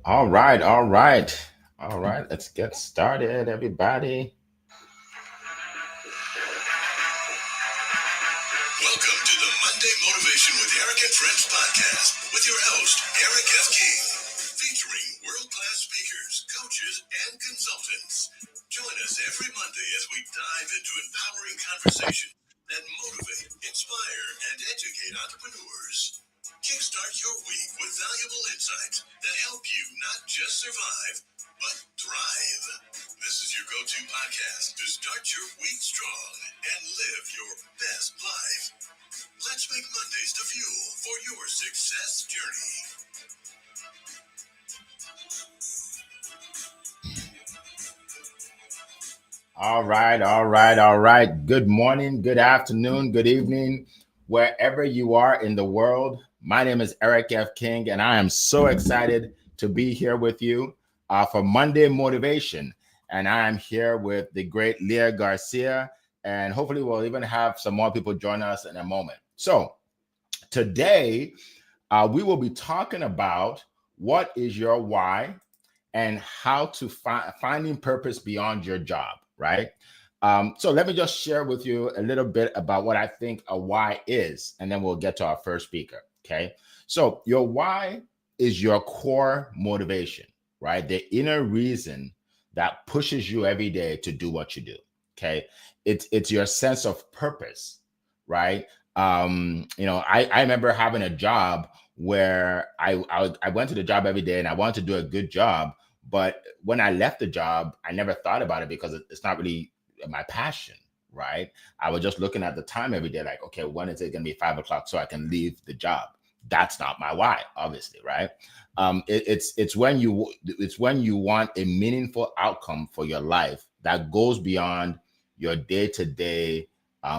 All right, all right, all right. Let's get started, everybody. Welcome to the Monday Motivation with Eric and Friends podcast with your host, Eric F. King, featuring world-class speakers, coaches, and consultants. Join us every Monday as we dive into empowering conversation that motivate, inspire, and educate entrepreneurs. Kickstart your week with valuable insights that help you not just survive, but thrive. This is your go-to podcast to start your week strong and live your best life. Let's make Mondays the fuel for your success journey. All right, all right, all right. Good morning, good afternoon, good evening, wherever you are in the world. My name is Eric F. King, and I am so excited to be here with you for Monday Motivation. And I am here with the great Leah Garcia, and hopefully, we'll even have some more people join us in a moment. So, today, we will be talking about what is your why and how to finding purpose beyond your job, right? So let me just share with you a little bit about what I think a why is, and then we'll get to our first speaker. Okay. So your why is your core motivation, right? The inner reason that pushes you every day to do what you do. Okay. It's your sense of purpose, right? I remember having a job where I went to the job every day and I wanted to do a good job. But when I left the job, I never thought about it because it's not really my passion, right? I was just looking at the time every day, like, okay, when is it going to be 5 o'clock so I can leave the job? That's not my why, obviously, right? It's when you want a meaningful outcome for your life that goes beyond your day to day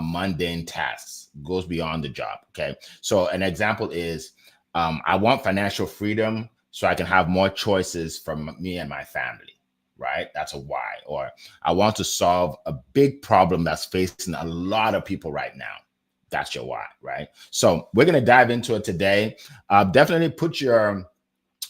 mundane tasks, goes beyond the job. Okay, so an example is I want financial freedom so I can have more choices from me and my family, right? That's a why. Or I want to solve a big problem that's facing a lot of people right now. That's your why, right? So we're going to dive into it today. Definitely put your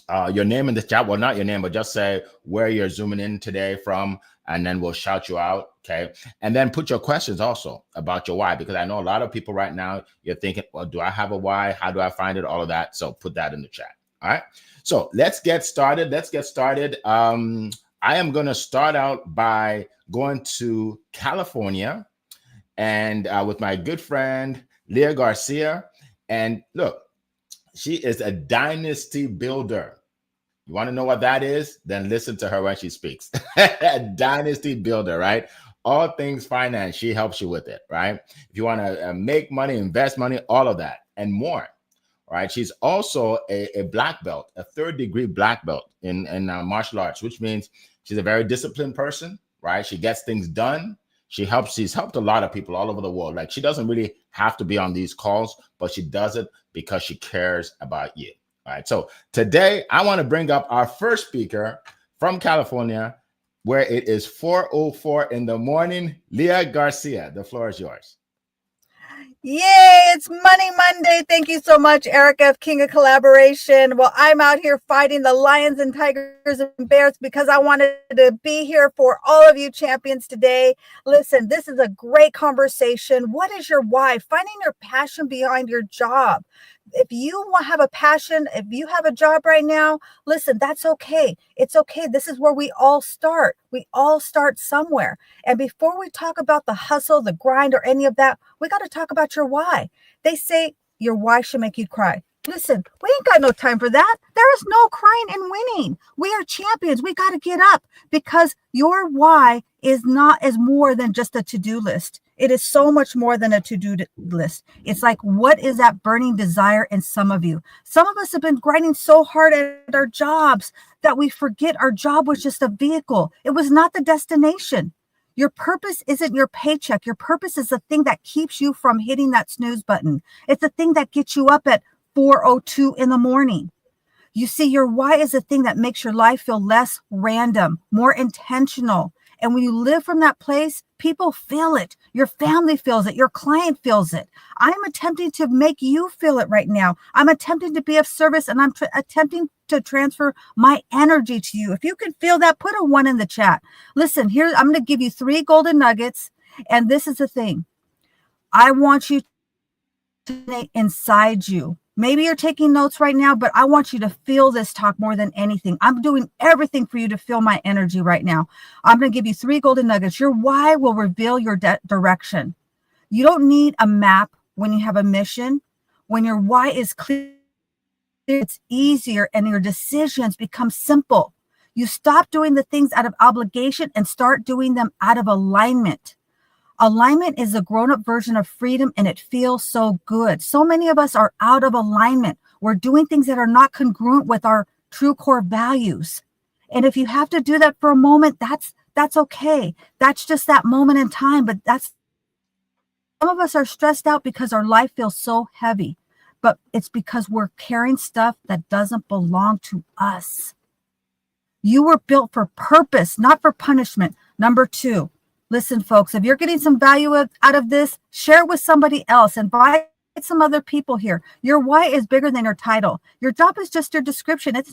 name in the chat. Well, not your name, but just say where you're zooming in today from, and then we'll shout you out. Okay. And then put your questions also about your why, because I know a lot of people right now, you're thinking, well, do I have a why? How do I find it? All of that. So put that in the chat. All right. So let's get started. I am going to start out by going to California and with my good friend, Leah Garcia. And look, she is a dynasty builder. You want to know what that is? Then listen to her when she speaks. A dynasty builder, right? All things finance, she helps you with it, right? If you want to make money, invest money, all of that and more, right? She's also a black belt, a third-degree black belt in martial arts, which means she's a very disciplined person, right? She gets things done. She's helped a lot of people all over the world. Like, she doesn't really have to be on these calls, but she does it because she cares about you. All right. So today I want to bring up our first speaker from California, where it is 4:04 in the morning. Leah Garcia, the floor is yours. Yay, it's Money Monday. Thank you so much, Eric F. King of Collaboration. Well, I'm out here fighting the lions and tigers and bears because I wanted to be here for all of you champions today. Listen, this is a great conversation. What is your why? Finding your passion behind your job. If you have a passion, if you have a job right now, listen, that's okay. It's okay. This is where we all start. We all start somewhere. And before we talk about the hustle, the grind, or any of that, we got to talk about your why. They say your why should make you cry. Listen, we ain't got no time for that. There is no crying and winning. We are champions. We got to get up because your why is more than just a to-do list. It is so much more than a to-do list. It's like, what is that burning desire in some of you? Some of us have been grinding so hard at our jobs that we forget our job was just a vehicle. It was not the destination. Your purpose isn't your paycheck. Your purpose is the thing that keeps you from hitting that snooze button. It's the thing that gets you up at 4:02 in the morning. You see, your why is the thing that makes your life feel less random, more intentional, And when you live from that place, people feel it. Your family feels it. Your client feels it. I'm attempting to make you feel it right now. I'm attempting to be of service, and I'm attempting to transfer my energy to you. If you can feel that, put a 1 in the chat. Listen, here, I'm going to give you 3 golden nuggets. And this is the thing. I want you to inside you. Maybe you're taking notes right now, but I want you to feel this talk more than anything. I'm doing everything for you to feel my energy right now. I'm going to give you 3 golden nuggets. Your why will reveal your direction. You don't need a map when you have a mission. When your why is clear, it's easier and your decisions become simple. You stop doing the things out of obligation and start doing them out of alignment. Alignment is a grown-up version of freedom, and it feels so good. So many of us are out of alignment. We're doing things that are not congruent with our true core values. And if you have to do that for a moment, that's okay. That's just that moment in time. But some of us are stressed out because our life feels so heavy. But it's because we're carrying stuff that doesn't belong to us. You were built for purpose, not for punishment. Number 2. Listen, folks, if you're getting some value out of this, share it with somebody else. Invite some other people here. Your why is bigger than your title. Your job is just your description. It's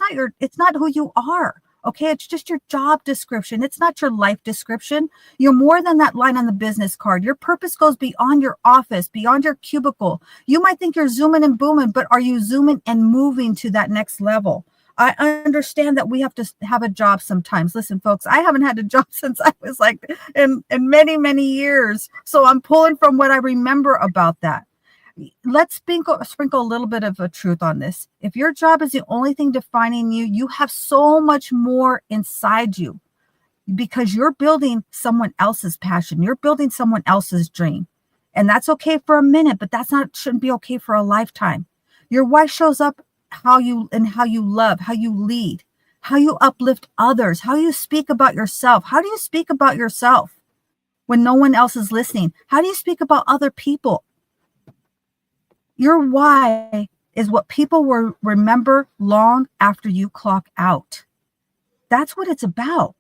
not who you are. Okay, it's just your job description. It's not your life description. You're more than that line on the business card. Your purpose goes beyond your office, beyond your cubicle. You might think you're zooming and booming, but are you zooming and moving to that next level? I understand that we have to have a job sometimes. Listen, folks, I haven't had a job since I was like in many, many years. So I'm pulling from what I remember about that. Let's sprinkle a little bit of a truth on this. If your job is the only thing defining you, you have so much more inside you because you're building someone else's passion. You're building someone else's dream. And that's okay for a minute, but shouldn't be okay for a lifetime. Your why shows up how you love, how you lead, how you uplift others, how you speak about yourself. How do you speak about yourself when no one else is listening? How do you speak about other people? Your why is what people will remember long after you clock out. That's what it's about.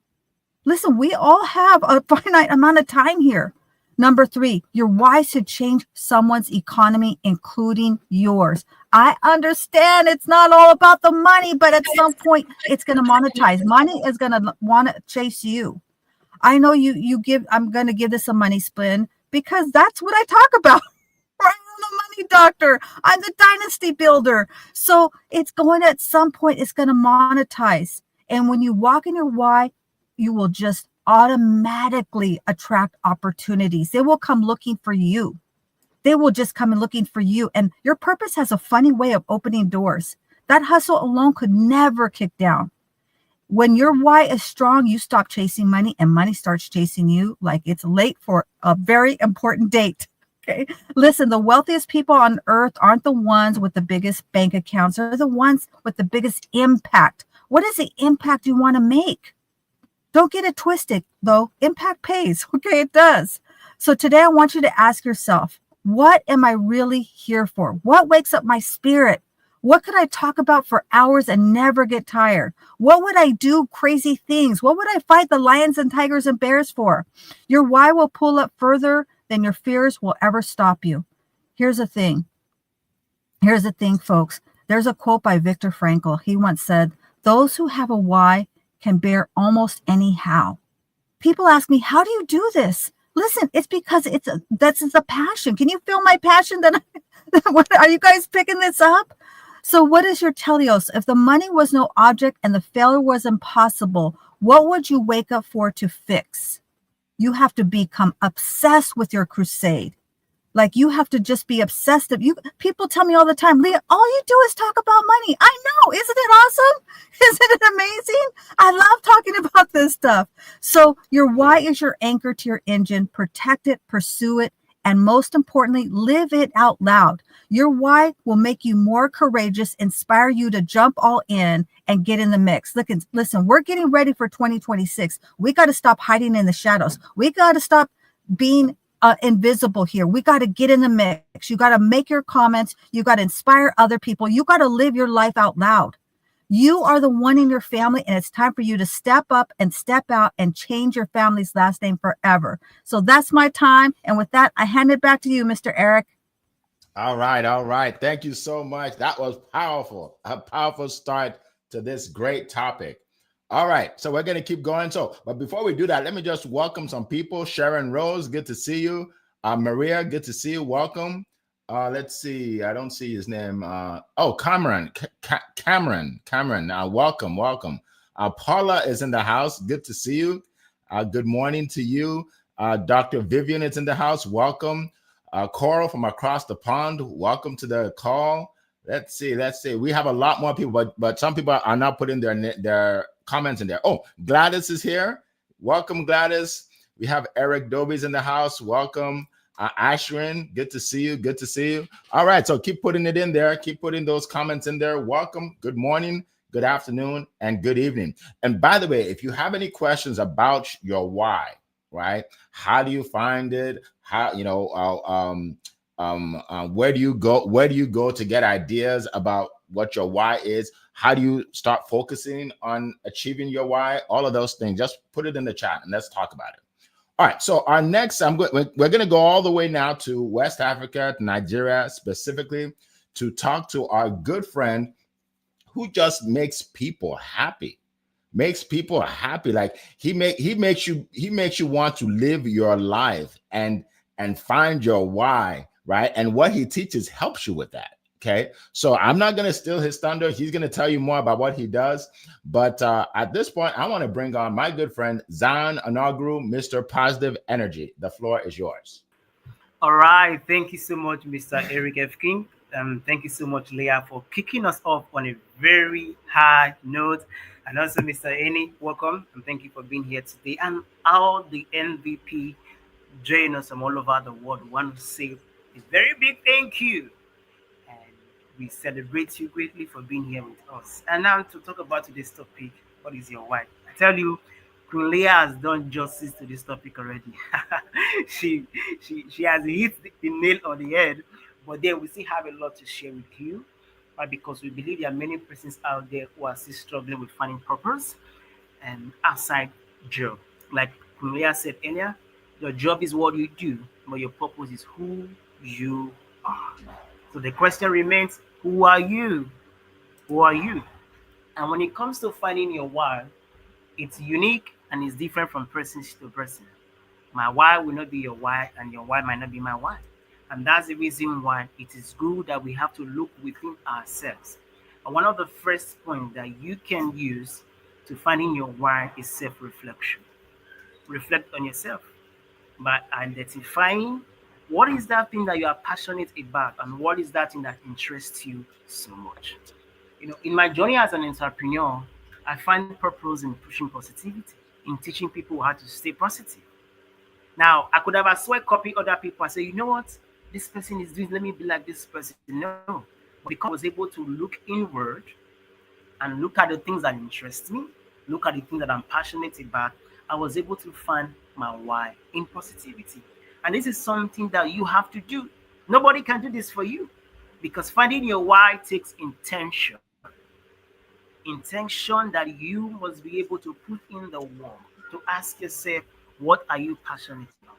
Listen, we all have a finite amount of time here. Number 3, your why should change someone's economy, including yours. I understand it's not all about the money, but at some point it's going to monetize. Money is going to want to chase you. I know I'm going to give this a money spin because that's what I talk about. I'm the money doctor. I'm the dynasty builder. So it's going at some point, it's going to monetize. And when you walk in your why, you will just automatically attract opportunities. They will come looking for you. They will just come and looking for you. And your purpose has a funny way of opening doors. That hustle alone could never kick down. When your why is strong, you stop chasing money and money starts chasing you like it's late for a very important date. Okay. Listen, the wealthiest people on earth aren't the ones with the biggest bank accounts. They're the ones with the biggest impact. What is the impact you want to make? Don't get it twisted, though. Impact pays. Okay, it does. So today I want you to ask yourself, what am I really here for? What wakes up my spirit? What could I talk about for hours and never get tired? What would I do crazy things? What would I fight the lions and tigers and bears for? Your why will pull up further than your fears will ever stop you. Here's the thing, folks. There's a quote by Viktor Frankl. He once said, "Those who have a why can bear almost anyhow." People ask me, how do you do this? Listen, it's because that's a passion. Can you feel my passion? Are you guys picking this up? So what is your teleos? If the money was no object and the failure was impossible, what would you wake up for to fix? You have to become obsessed with your crusade. Like you have to just be obsessed. People tell me all the time, Leah, all you do is talk about money. I know. Isn't it awesome? Isn't it amazing? I love talking about this stuff. So your why is your anchor to your engine. Protect it, pursue it, and most importantly, live it out loud. Your why will make you more courageous, inspire you to jump all in and get in the mix. Listen, we're getting ready for 2026. We got to stop hiding in the shadows. We got to stop being invisible here. We got to get in the mix. You got to make your comments. You got to inspire other people. You got to live your life out loud You are the one in your family, and it's time for you to step up and step out and change your family's last name forever. So that's my time. And with that, I hand it back to you, Mr. Eric. All right, all right. Thank you so much. That was powerful. A powerful start to this great topic. All right, so we're going to keep going. So, but before we do that, let me just welcome some people. Sharon Rose, good to see you. Maria, good to see you. Welcome. Let's see. I don't see his name. Oh, Cameron. Cameron. Welcome, welcome. Paula is in the house. Good to see you. Good morning to you. Dr. Vivian is in the house. Welcome. Coral from across the pond, welcome to the call. Let's see. We have a lot more people, but some people are not putting their comments in there. Oh, Gladys is here. Welcome, Gladys. We have Eric Doby's in the house. Welcome. Ashrin, good to see you. Good to see you. All right, so keep putting it in there. Keep putting those comments in there. Welcome. Good morning, good afternoon, and good evening. And by the way, if you have any questions about your why, right? How do you find it? How, where do you go? Where do you go to get ideas about what your why is? How do you start focusing on achieving your why? All of those things. Just put it in the chat and let's talk about it. All right. So our next, we're going to go all the way now to West Africa, to Nigeria specifically, to talk to our good friend who just makes people happy. Like he makes you want to live your life and find your why, right? And what he teaches helps you with that. Okay, so I'm not going to steal his thunder. He's going to tell you more about what he does, but at this point I want to bring on my good friend Zan Anagru, Mr. Positive Energy. The floor is yours. All right. Thank you so much, Mr. Eric F. King. Thank you so much, Leah, for kicking us off on a very high note. And also, Mr. Eni, welcome. And thank you for being here today. And all the MVP joining us from all over the world. We want to say a very big thank you. And we celebrate you greatly for being here with us. And now to talk about today's topic, what is your why? I tell you, Queen Leah has done justice to this topic already. she, she has hit the nail on the head, but then we still have a lot to share with you. Why? Because we believe there are many persons out there who are still struggling with finding purpose and outside job. Like Queen Leah said earlier, your job is what you do, but your purpose is who you are. So the question remains, who are you? Who are you? And when it comes to finding your why, it's unique and it's different from person to person. My why will not be your why, and your why might not be my why. And that's the reason why it is good that we have to look within ourselves. And one of the first points that you can use to finding your why is self-reflection. Reflect on yourself by identifying what is that thing that you are passionate about and what is that thing that interests you so much. In my journey as an entrepreneur, I find purpose in pushing positivity, in teaching people how to stay positive. Now, I could have as well copy other people and say, you know what, this person is doing, let me be like this person. No, but because I was able to look inward and look at the things that interest me, look at the things that I'm passionate about, I was able to find my why in positivity. And this is something that you have to do. Nobody can do this for you because finding your why takes intention. Intention that you must be able to put in the work to ask yourself, what are you passionate about?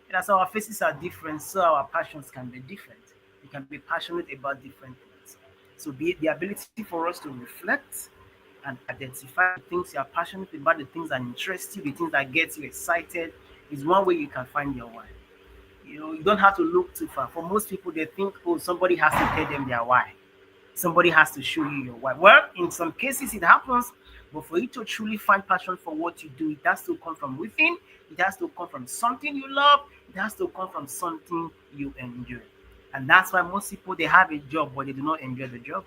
And as our faces are different, so our passions can be different. We can be passionate about different things. So the ability for us to reflect and identify the things you are passionate about, the things that interest you, the things that get you excited, is one way you can find your why. You don't have to look too far. For most people, they think, oh, somebody has to tell them their why. Somebody has to show you your why. Well, in some cases it happens, but for you to truly find passion for what you do, it has to come from within. It has to come from something you love. It has to come from something you enjoy. And that's why most people, they have a job, but they do not enjoy the job.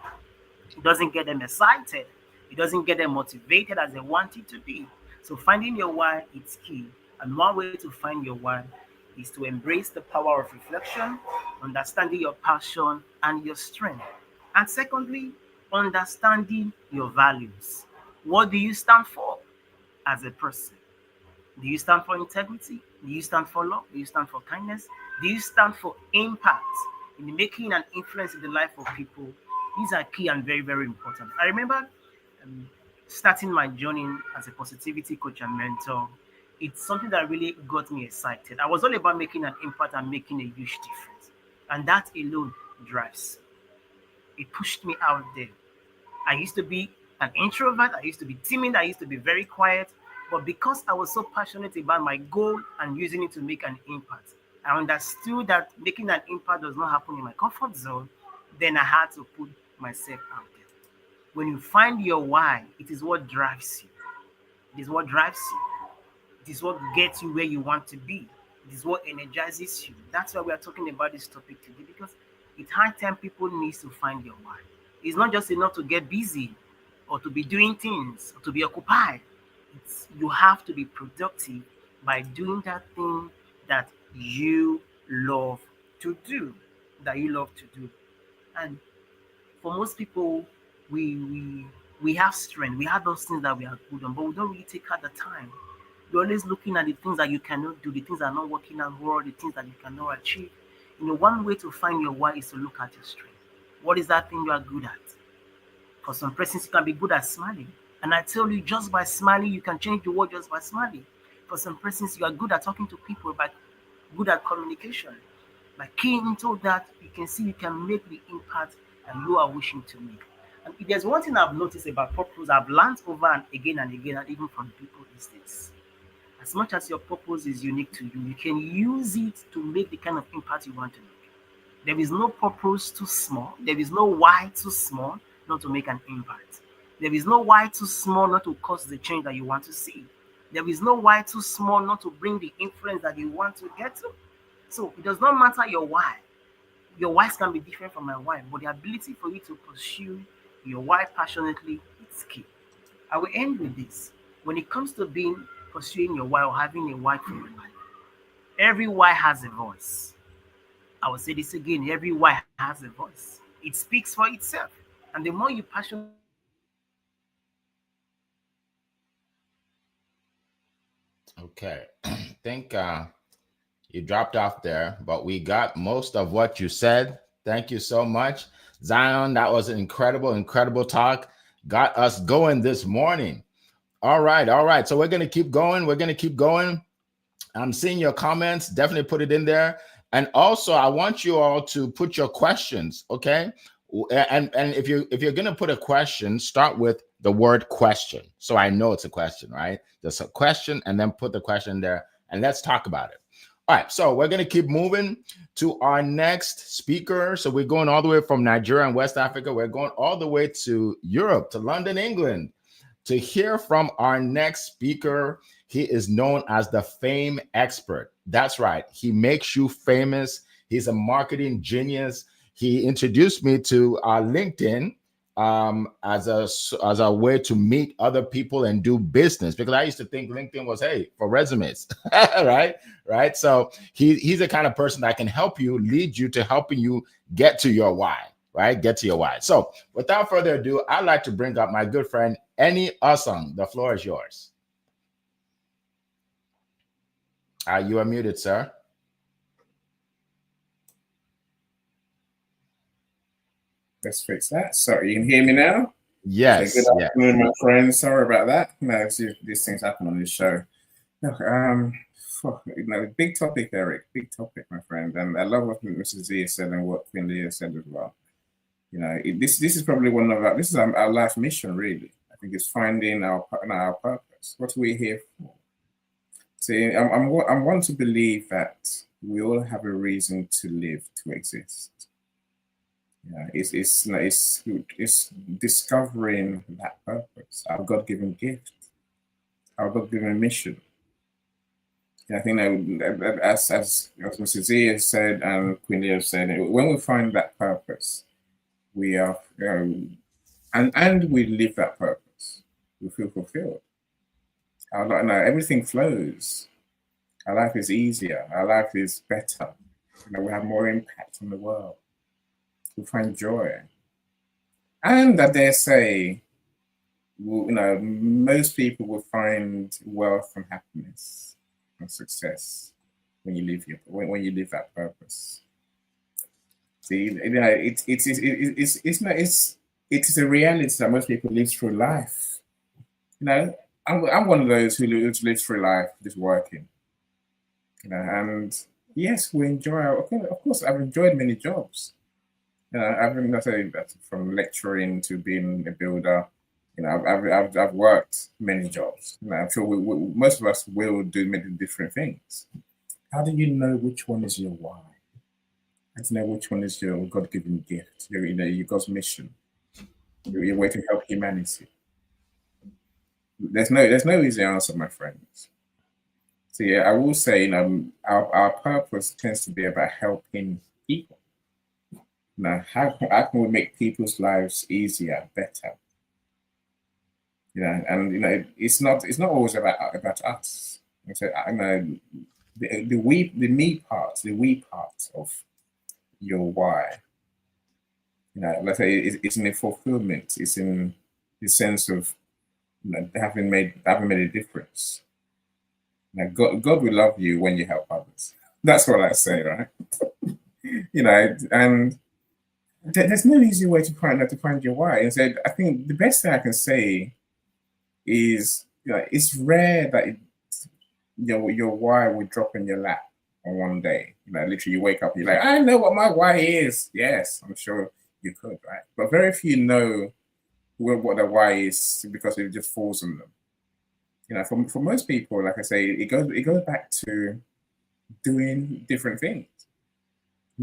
It doesn't get them excited. It doesn't get them motivated as they want it to be. So finding your why is key. And one way to find your why is to embrace the power of reflection, understanding your passion and your strength. And secondly, understanding your values. What do you stand for as a person? Do you stand for integrity? Do you stand for love? Do you stand for kindness? Do you stand for impact in making an influence in the life of people These are key and very, very important. I remember um, starting my journey as a positivity coach and mentor. It's something that really got me excited. I was all about making an impact and making a huge difference. And that alone drives. It pushed me out there. I used to be an introvert. I used to be timid. I used to be very quiet. But because I was so passionate about my goal and using it to make an impact, I understood that making an impact does not happen in my comfort zone. Then I had to put myself out there. When you find your why, it is what drives you. It is what drives you. It is what gets you where you want to be. It is what energizes you. That's why we are talking about this topic today because it's high time people need to find your why. It's not just enough to get busy or to be doing things or to be occupied. You have to be productive by doing that thing that you love to do. That you love to do. And for most people, we we we have strength. We have those things that we are good on, but we don't really take out the time. You're always looking at the things that you cannot do, the things that are not working out well, the things that you cannot achieve. One way to find your why is to look at your strength. What is that thing you are good at? For some persons, you can be good at smiling. And I tell you, just by smiling, you can change the world just by smiling. For some persons, you are good at talking to people, but good at communication. By keying into that, you can see you can make the impact that you are wishing to make. And if there's one thing I've noticed about purpose, I've learned over and again, and even from people these days. As much as your purpose is unique to you, you can use it to make the kind of impact you want to make. There is no purpose too small. There is no why too small not to make an impact. There is no why too small not to cause the change that you want to see. There is no why too small not to bring the influence that you want to get to. So it does not matter your why. Your whys can be different from my why, but the ability for you to pursue your why passionately is key. I will end with this. When it comes to being pursuing your why or having a why for your life, every why has a voice. I will say this again, every why has a voice. It speaks for itself. And the more you passionately pursue your why, the more you will see the impact that you want to make. Okay. Think you dropped off there, but we got most of what you said. Thank you so much, Zion. That was an incredible, incredible talk. Got us going this morning. All right, all right. So we're gonna keep going. We're gonna keep going. I'm seeing your comments. Definitely put it in there. And also, I want you all to put your questions. Okay. And if you're gonna put a question, start with the word question, so I know it's a question, right? Just a question, and then put the question there, and let's talk about it. All right. So we're gonna keep moving to our next speaker. So we're going all the way from Nigeria and West Africa. We're going all the way to Europe, to London, England, to hear from our next speaker. He is known as the fame expert. That's right. He makes you famous. He's a marketing genius. He introduced me to LinkedIn as a way to meet other people and do business, because I used to think LinkedIn was, hey, for resumes, right. So he's the kind of person that can help you, lead you to helping you get to your why. Right, get to your why. So without further ado, I'd like to bring up my good friend Eni Osung. The floor is yours. You are muted, sir. Let's fix that. Sorry, you can hear me now? Yes, Good yes. afternoon, my friends. Sorry about that. No, these things happen on this show. Look, big topic, Eric. Big topic, my friend. And I love what Mrs. Z said and what Fnd said as well. This is probably one of this is our life mission, really. I think it's finding our purpose. What we're here for. See, I'm one to believe that we all have a reason to live, to exist. Yeah, it's discovering that purpose, our God-given gift, our God-given mission. Yeah, I think that as Mr. Z has said and Queen has said, when we find that purpose, we are and we live that purpose, we feel fulfilled. Everything flows. Our life is easier. Our life is better. We have more impact on the world. We find joy. And I dare say, most people will find wealth and happiness and success when you live that purpose. See, it is a reality that most people live through life. I'm one of those who lives through life just working. And yes, we enjoy. Of course, I've enjoyed many jobs. I've been not saying that from lecturing to being a builder. I've worked many jobs. I'm sure most of us will do many different things. How do you know which one is your why? How do you know which one is your God-given gift? Your God's mission. Your way to help humanity. There's no easy answer, my friends. So yeah, I will say, our purpose tends to be about helping people. Now, how can we make people's lives easier, better? And it's not always about us. So I know the we part of your why. Let's say it's in the fulfillment. It's in the sense of having made a difference. Now, God will love you when you help others. That's what I say, right? And there's no easy way to find your why. And so I think the best thing I can say is, it's rare that your why will drop in your lap on one day. Literally you wake up, you're like, I know what my why is. Yes, I'm sure you could, right? But very few know what their why is because it just falls on them. For most people, like I say, it goes back to doing different things,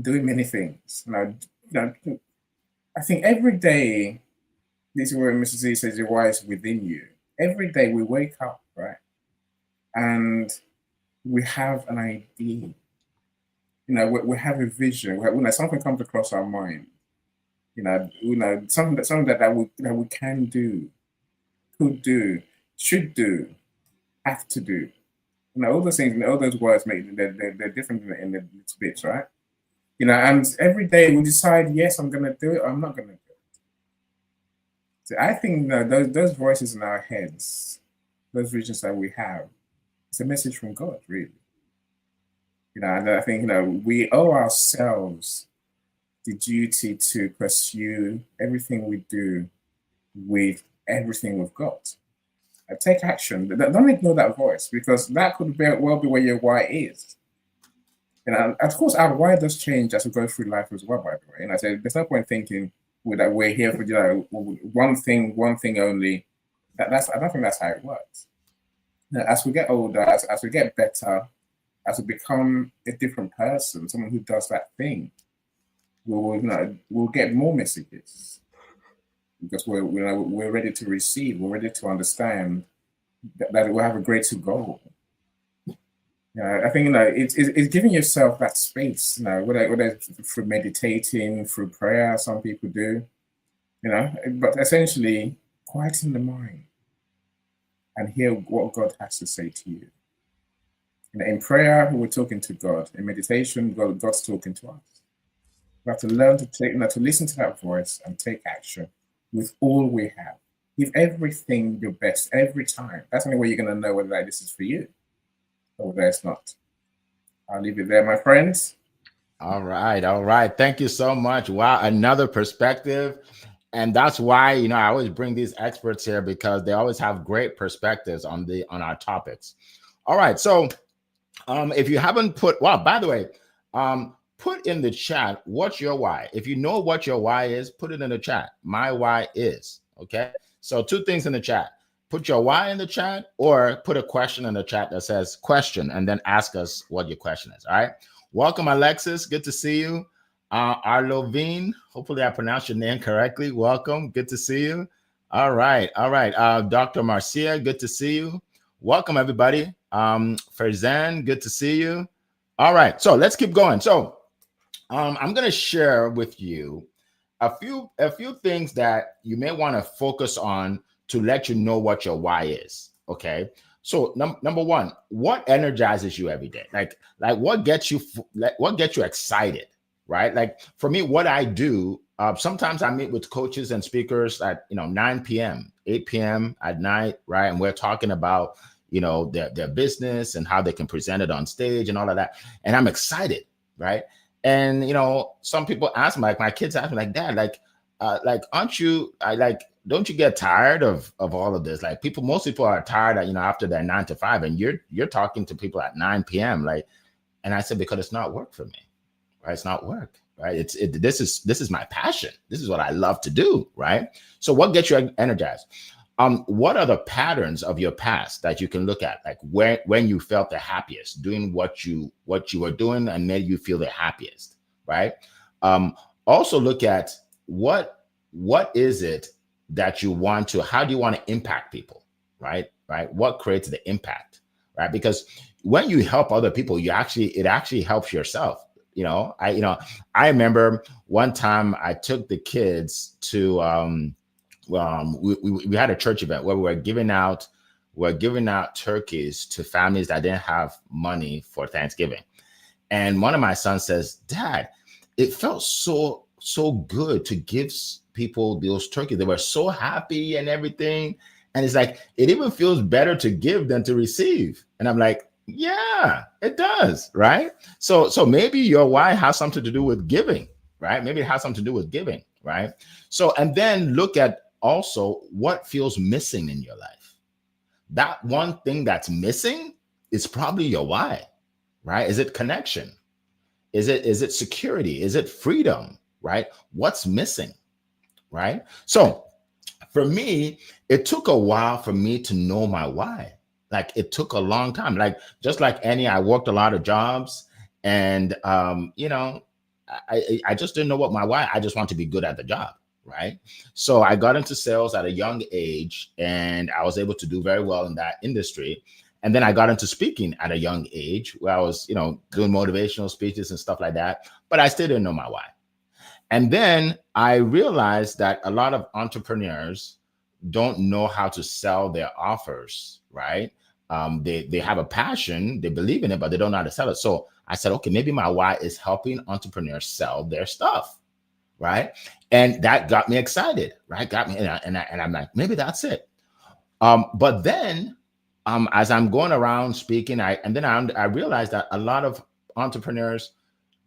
doing many things. I think every day, this is where Mr. Z says your why is within you. Every day we wake up, right? And we have an idea. We have a vision. Something comes across our mind. Something that we can do, could do, should do, have to do. All those things, all those words they're different in the little bits, right? And every day we decide, yes, I'm gonna do it, or I'm not gonna do it. So I think those voices in our heads, those visions that we have, it's a message from God, really. And I think we owe ourselves the duty to pursue everything we do with everything we've got. Take action. Don't ignore that voice, because that could well be where your why is. Of course, our why does change as we go through life as well, by the way. And I say there's no point thinking that we're here for one thing only. I don't think that's how it works. As we get older, as we get better, as we become a different person, someone who does that thing, we'll get more messages, because we're ready to receive, we're ready to understand that we have a greater goal. I think it's giving yourself that space. Whether through meditating, through prayer, some people do. But essentially quieting the mind and hear what God has to say to you. In prayer, we're talking to God. In meditation, God's talking to us. We have to learn to listen to that voice and take action with all we have. Give everything your best every time. That's the only way you're going to know whether this is for you or whether it's not. I'll leave it there, my friends. All right. Thank you so much. Wow, another perspective. And that's why, I always bring these experts here, because they always have great perspectives on our topics. All right. So if you haven't by the way, put in the chat, what's your why? If you know what your why is, put it in the chat. My why is, okay? So 2 things in the chat. Put your why in the chat, or put a question in the chat that says question, and then ask us what your question is. All right. Welcome, Alexis. Good to see you. Arlovine, hopefully I pronounced your name correctly. Welcome. Good to see you. All right. Dr. Marcia, good to see you. Welcome, everybody. Farzan, good to see you. All right. So let's keep going. So I'm going to share with you a few things that you may want to focus on to let you know what your why is. Okay. So number one, what energizes you every day? Like what gets you excited, right? Like for me, what I do, sometimes I meet with coaches and speakers at 9 p.m., 8 p.m. at night, right? And we're talking about their business and how they can present it on stage and all of that. And I'm excited, right? And some people ask me, like my kids ask me, like, Dad, like aren't you, I like, don't you get tired of all of this? Like most people are tired, after their 9 to 5, and you're talking to people at 9 p.m. Like, and I said, because it's not work for me, right? It's not work, right? This is my passion. This is what I love to do, right? So what gets you energized? What are the patterns of your past that you can look at, like when you felt the happiest, doing what you were doing and made you feel the happiest, right? Also look at what is it that you want to, how do you want to impact people, right? What creates the impact, right? Because when you help other people, it actually helps yourself. I remember one time I took the kids to we had a church event where we're giving out turkeys to families that didn't have money for Thanksgiving. And one of my sons says, Dad, it felt so good to give people those turkeys. They were so happy and everything. And it's like, it even feels better to give than to receive. And I'm like, yeah, it does, right? So maybe your why has something to do with giving, right? Maybe it has something to do with giving, right? So, and then look at also what feels missing in your life. That one thing that's missing is probably your why, right? Is it connection? Is it security? Is it freedom, right? What's missing, right? So for me, it took a while for me to know my why. Like it took a long time. Like just like any, I worked a lot of jobs, and I just didn't know what my why. I just want to be good at the job, right? So I got into sales at a young age, and I was able to do very well in that industry. And then I got into speaking at a young age, where I was, doing motivational speeches and stuff like that. But I still didn't know my why. And then I realized that a lot of entrepreneurs don't know how to sell their offers, right? They have a passion, they believe in it, but they don't know how to sell it. So I said, okay, maybe my why is helping entrepreneurs sell their stuff, right? And that got me excited, right? Got me, and I'm like, maybe that's it. But then, as I'm going around speaking, I realized that a lot of entrepreneurs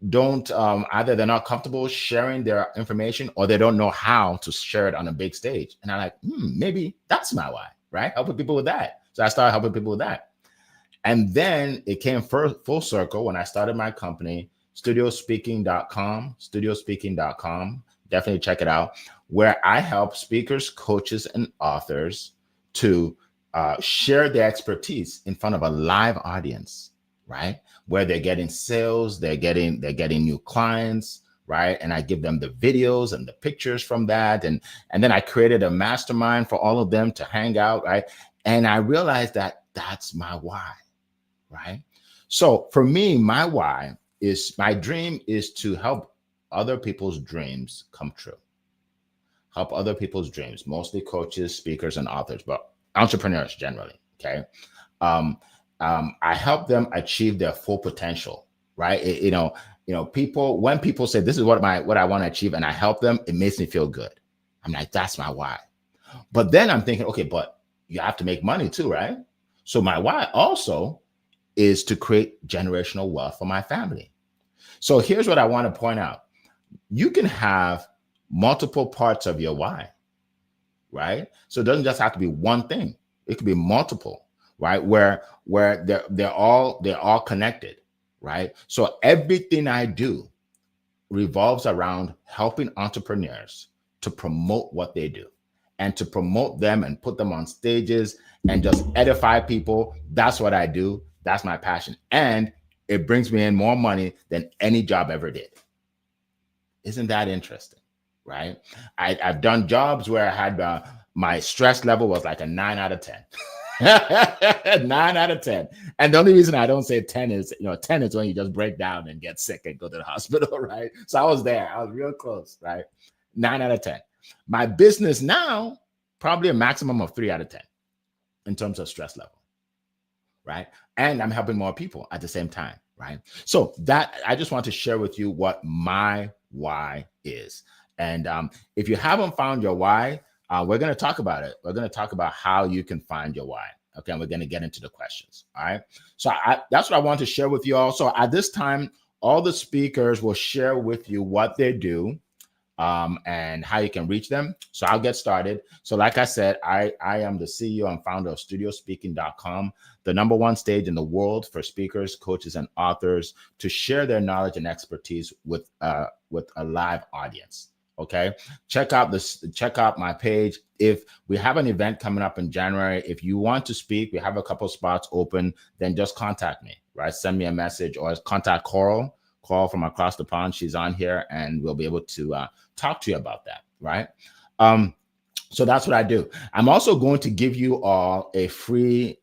don't either they're not comfortable sharing their information, or they don't know how to share it on a big stage. And I'm like, maybe that's my why, right? Helping people with that. So I started helping people with that. And then it came full circle when I started my company, studiospeaking.com. Definitely check it out, where I help speakers, coaches, and authors to share their expertise in front of a live audience, right? Where they're getting sales, they're getting new clients, right? And I give them the videos and the pictures from that. And then I created a mastermind for all of them to hang out, right? And I realized that that's my why, right? So for me, my why is, my dream is to help other people's dreams come true. Help other people's dreams, mostly coaches, speakers, and authors, but entrepreneurs generally, okay? I help them achieve their full potential, right? People, when people say this is what I want to achieve, and I help them, it makes me feel good. I'm like, that's my why. But then I'm thinking, okay, but you have to make money too, right? So my why also is to create generational wealth for my family. So here's what I want to point out. You can have multiple parts of your why, right? So it doesn't just have to be one thing. It could be multiple, right? Where they're all connected, right? So everything I do revolves around helping entrepreneurs to promote what they do, and to promote them and put them on stages and just edify people. That's what I do. That's my passion. And it brings me in more money than any job ever did. Isn't that interesting? Right? I've done jobs where I had my stress level was like a 9 out of 10. 9 out of 10. And the only reason I don't say 10 is, 10 is when you just break down and get sick and go to the hospital, right? So I was there. I was real close, right? 9 out of 10. My business now, probably a maximum of 3 out of 10 in terms of stress level, right? And I'm helping more people at the same time, right? So that, I just want to share with you what my why is. And if you haven't found your why, we're going to talk about it. We're going to talk about how you can find your why. Okay, and we're going to get into the questions. All right. So that's what I want to share with you all. So at this time, all the speakers will share with you what they do, and how you can reach them. So I'll get started. So like I said, I am the CEO and founder of studiospeaking.com, the #1 stage in the world for speakers, coaches, and authors to share their knowledge and expertise with a live audience. Okay, check out my page. If we have an event coming up in January, if you want to speak, we have a couple spots open, then just contact me, right? Send me a message or contact Coral from across the pond. She's on here and we'll be able to talk to you about that, right? So that's what I do. I'm also going to give you all a free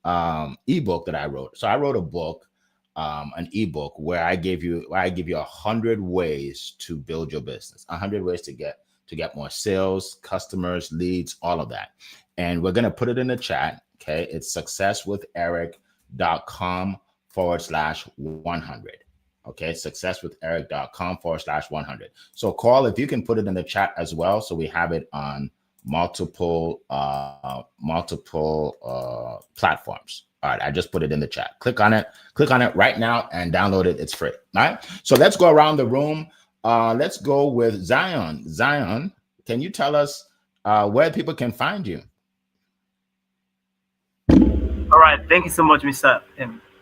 ebook that I wrote. So I wrote a book, an ebook where I give you 100 ways to build your business, 100 ways to get more sales, customers, leads, all of that. And we're going to put it in the chat. Okay. It's successwitheric.com/100. Okay. Successwitheric.com/100. So call if you can put it in the chat as well. So we have it on multiple platforms. All right, I just put it in the chat. Click on it right now and download it. It's free. All right. So let's go around the room. Let's go with Zion. Zion, can you tell us where people can find you? All right. Thank you so much, Mr.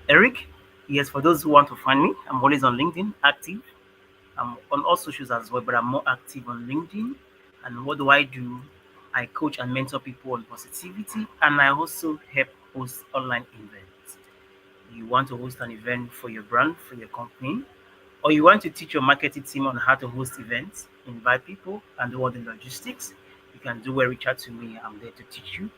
Eric. Yes, for those who want to find me, I'm always on LinkedIn, active. I'm on all socials as well, but I'm more active on LinkedIn. And what do? I coach and mentor people on positivity, and I also help host online events. You want to host an event for your brand, for your company, or you want to teach your marketing team on how to host events, invite people, and do all the logistics, you can reach out to me. I'm there to teach you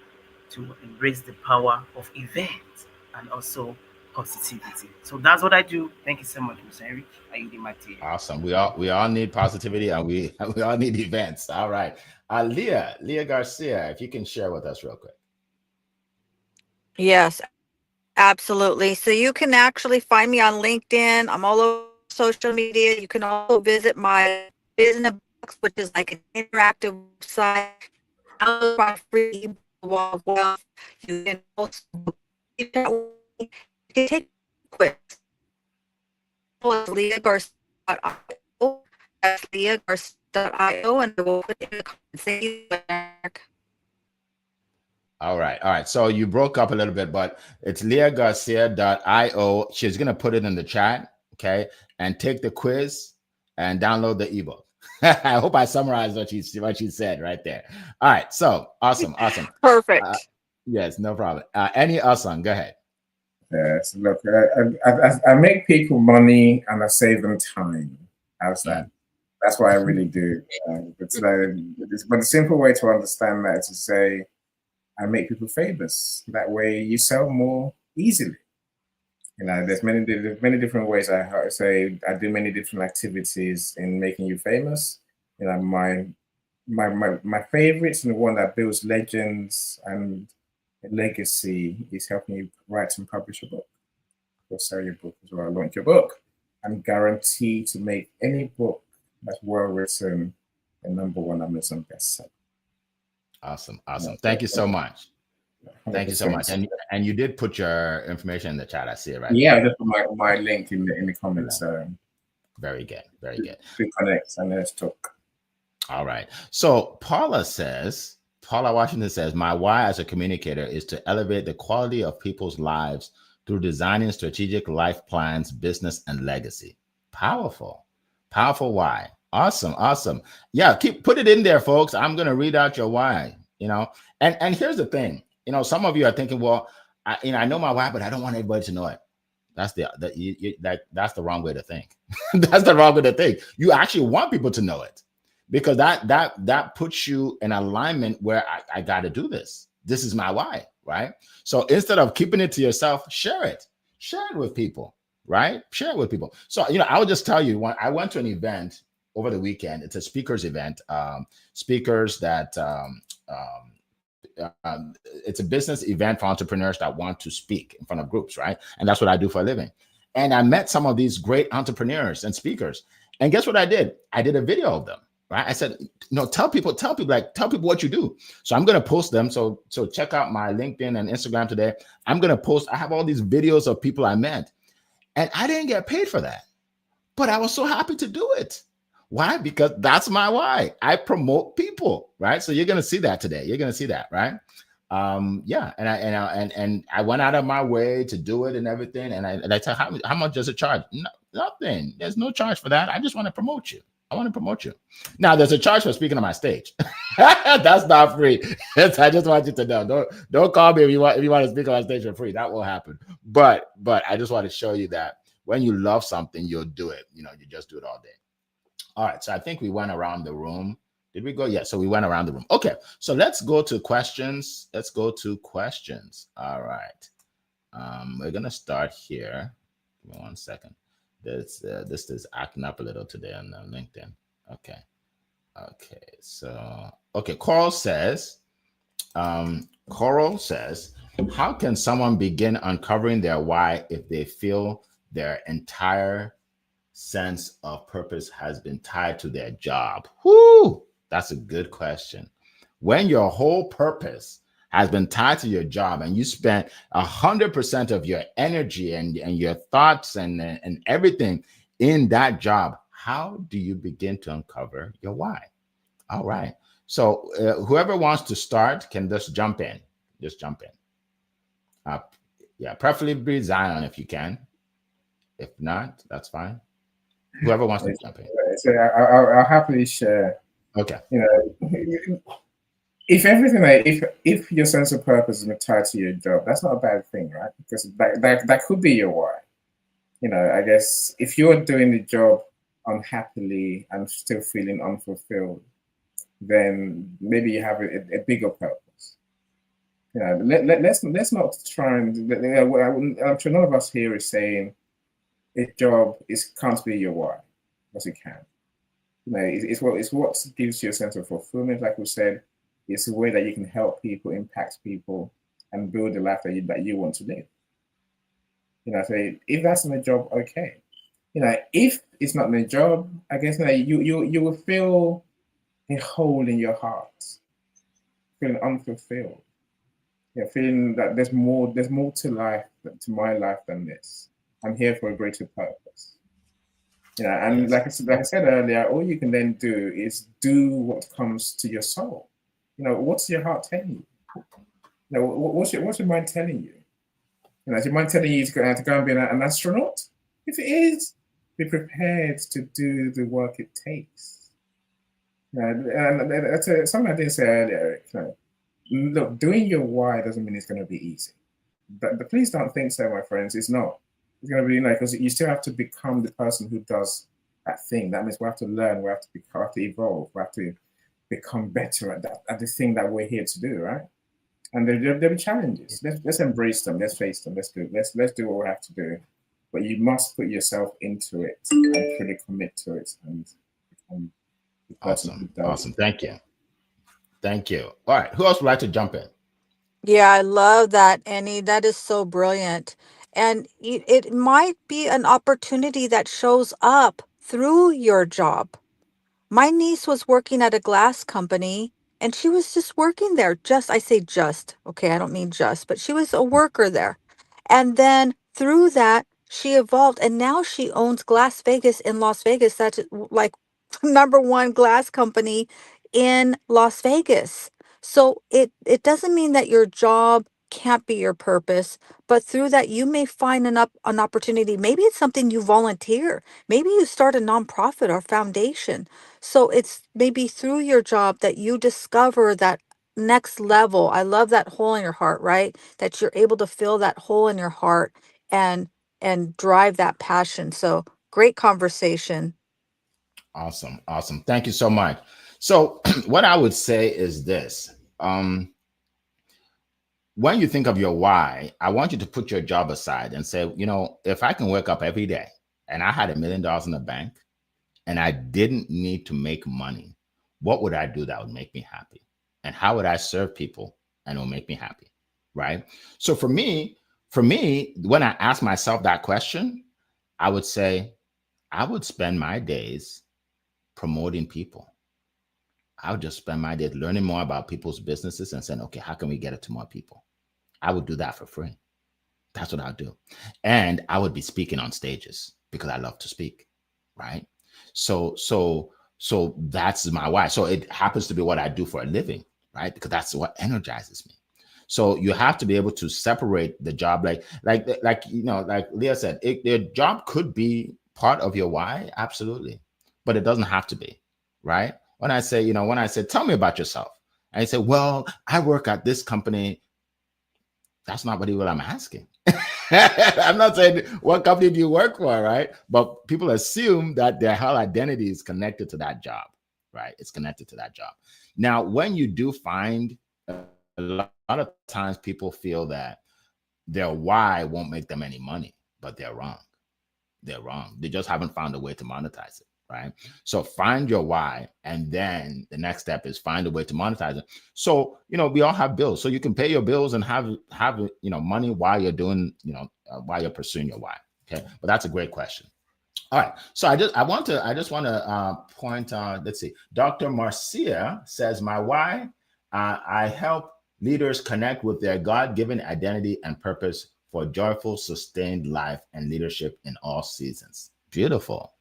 to embrace the power of events and also positivity. So that's what I do. Thank you so much, Mr. Eric. I yield my team. Awesome. We all need positivity, and we all need events. All right. Leah Garcia, if you can share with us real quick. Yes, absolutely. So you can actually find me on LinkedIn. I'm all over social media. You can also visit my business box, which is like an interactive website. Download my free Wall of Wealth. You can also you can take a quiz. It's leahgarcia.io. That's leahgarcia.io, and I will put it in the comments. Thank you, Eric. All right. So you broke up a little bit, but it's leahgarcia.io. She's going to put it in the chat, okay? And take the quiz and download the ebook. I hope I summarized what she said right there. All right. So awesome. Perfect. Yes, no problem. Any Asan, go ahead. Yes, look, I make people money and I save them time. How's that? That's what I really do. But the simple way to understand that is to say, I make people famous. That way you sell more easily. You know, there's many different ways I say I do many different activities in making you famous. You know, my favorites and the one that builds legends and legacy is helping you write and publish a book. Or sell your book as well, launch your book. I'm guaranteed to make any book that's well written a #1 Amazon bestseller. Awesome. Thank you so much. 100%. Thank you so much. And you did put your information in the chat. I see it right. Yeah, I just put my link in the comments. Very good. To connect and let's talk. All right. So Paula Washington says, my why as a communicator is to elevate the quality of people's lives through designing strategic life plans, business, and legacy. Powerful why. Awesome. Yeah, put it in there, folks. I'm going to read out your why, and here's the thing, some of you are thinking, well, I know my why, but I don't want everybody to know it. That's the wrong way to think. That's the wrong way to think. You actually want people to know it, because that puts you in alignment where I got to do this. This is my why, right? So instead of keeping it to yourself, share it with people, right? Share it with people. So, I would just tell you, when I went to an event over the weekend, it's a speakers event, speakers that, it's a business event for entrepreneurs that want to speak in front of groups, right? And that's what I do for a living. And I met some of these great entrepreneurs and speakers. And guess what I did? I did a video of them, right? I said, tell people what you do. So I'm going to post them. So check out my LinkedIn and Instagram today. I'm going to post, I have all these videos of people I met, and I didn't get paid for that. but I was so happy to do it. Why? Because that's my why. I promote people, right? So you're gonna see that today. You're gonna see that, right? Yeah, and I went out of my way to do it and everything. And I tell how much does it charge? No, nothing. There's no charge for that. I just want to promote you. I want to promote you. Now there's a charge for speaking on my stage. That's not free. I just want you to know. Don't call me if you want to speak on my stage for free. That will happen. But I just want to show you that when you love something, you'll do it. You just do it all day. All right. So I think we went around the room. Did we go? Yeah. So we went around the room. Okay. So let's go to questions. All right. We're gonna start here. Give me 1 second. This is acting up a little today on LinkedIn. Okay. So Coral says, how can someone begin uncovering their why if they feel their entire sense of purpose has been tied to their job? Whoo, that's a good question. When your whole purpose has been tied to your job and you spent 100% of your energy and your thoughts and everything in that job, how do you begin to uncover your why? All right. So whoever wants to start can just jump in. Yeah, preferably Zion if you can. If not, that's fine. Whoever wants to jump in. So I'll happily share. Okay. If your sense of purpose is tied to your job, that's not a bad thing, right? Because that could be your why. I guess if you're doing the job unhappily and still feeling unfulfilled, then maybe you have a bigger purpose. Let's not try and. I'm sure none of us here is saying a job can't be your why, because it can. It's what gives you a sense of fulfillment. Like we said, it's a way that you can help people, impact people, and build the life that you want to live. So if that's in a job, okay. If it's not in a job, I guess you will feel a hole in your heart, feeling unfulfilled. Feeling that there's more to life, to my life than this. I'm here for a greater purpose. And yes. like I said earlier, all you can then do is do what comes to your soul. What's your heart telling you? What's your mind telling you? Is your mind telling you to go and be an astronaut? If it is, be prepared to do the work it takes. And that's something I didn't say earlier. Look, doing your why doesn't mean it's going to be easy. But please don't think so, my friends. It's not. It's going to be because you still have to become the person who does that thing. That means we have to learn, we have to evolve, we have to become better at that, at the thing that we're here to do, right? And there'll be challenges. Let's embrace them. Let's face them. Let's do what we have to do. But you must put yourself into it and really commit to it and become the person who does. Awesome. Thank you. All right. Who else would like to jump in? Yeah, I love that, Annie. That is so brilliant. And it might be an opportunity that shows up through your job. My niece was working at a glass company and she was just working there. I say just, okay, I don't mean just, but she was a worker there. And then through that, she evolved and now she owns Glass Vegas in Las Vegas. That's like number one glass company in Las Vegas. So it doesn't mean that your job can't be your purpose, but through that you may find an opportunity. Maybe it's something you volunteer. Maybe you start a nonprofit or foundation. So it's maybe through your job that you discover that next level. I love that hole in your heart, right? That you're able to fill that hole in your heart and drive that passion. So great conversation. Awesome. Thank you so much. So what I would say is this. When you think of your why, I want you to put your job aside and say, if I can wake up every day and I had $1 million in the bank and I didn't need to make money, what would I do that would make me happy? And how would I serve people and it will make me happy? Right? So for me, when I ask myself that question, I would say, I would spend my days promoting people. I would just spend my days learning more about people's businesses and saying, okay, how can we get it to more people? I would do that for free. That's what I'd do. And I would be speaking on stages because I love to speak, right? So that's my why. So it happens to be what I do for a living, right? Because that's what energizes me. So you have to be able to separate the job, like like Leah said, their job could be part of your why, absolutely, but it doesn't have to be, right? When I say, when I say, tell me about yourself, and you say, well, I work at this company, that's not really what I'm asking. I'm not saying what company do you work for, right? But people assume that their whole identity is connected to that job, right? It's connected to that job. Now, when you do find, a lot of times people feel that their why won't make them any money, but they're wrong. They're wrong. They just haven't found a way to monetize it, right? So find your why, and then the next step is find a way to monetize it. So we all have bills, so you can pay your bills and have money while you're doing while you're pursuing your why. Okay, but that's a great question. All right, so I just want to point on. Let's see. Dr. Marcia says, my why, I help leaders connect with their God-given identity and purpose for joyful, sustained life and leadership in all seasons. Beautiful.